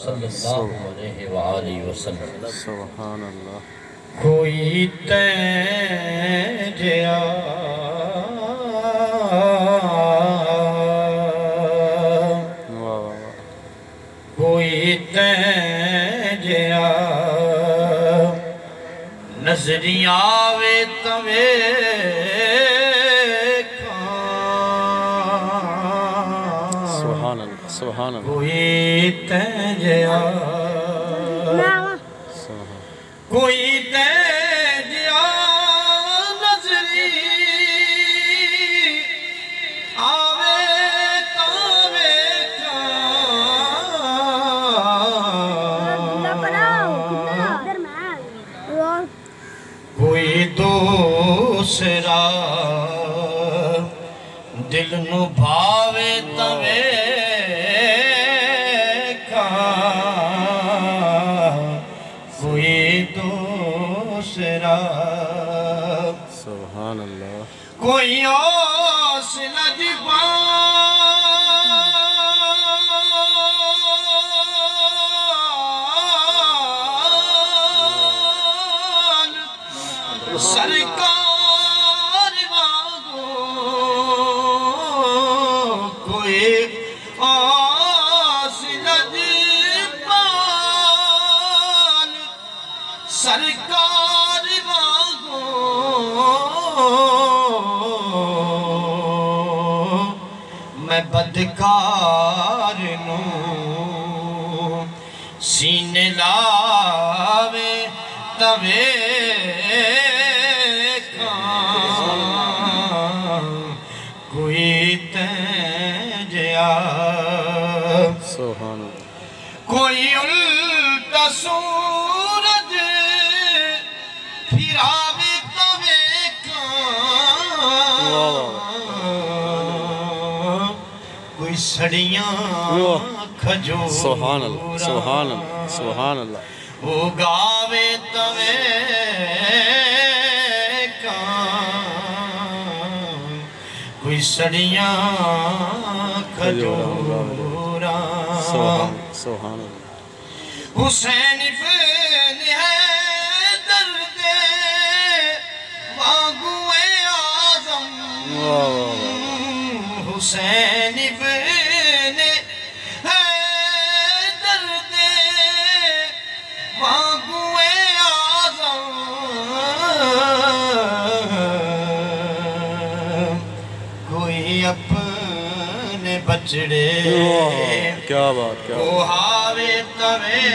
صلی اللہ علیہ وآلہ وسلم سبحان اللہ کوئی تین جیا کوئی تین جیا نظری آوے توے سبحان اللہ سبحان اللہ کوئی تین جیا کوئی تین جیا نظری آوے توے کوئی دوسرا دل نو بھاوے توے کوئی دوسرا سبحان اللہ کوئی اوس لجبان سرکار وانگو کوئی اوس لجبان سرکار وانگو میں بدکار نو سینے لاوے توے کوئی تین جیا سبحان اللہ کوئی الٹا سورج پھراوے توے کوئی سڑیاں کھجو سبحان اللہ سبحان اللہ سبحان اللہ اگاوے توے کوئی سڑیاں کھجورا سبحان اللہ حسین بن حیدر دے وانگوئے آزم حسین بن حیدر دے وانگوئے آزم کوئی اپنے بچڑے کیا بات کیا وہ ہاوے توے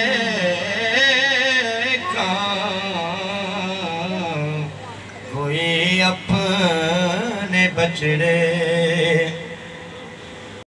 کوئی اپنے بچڑے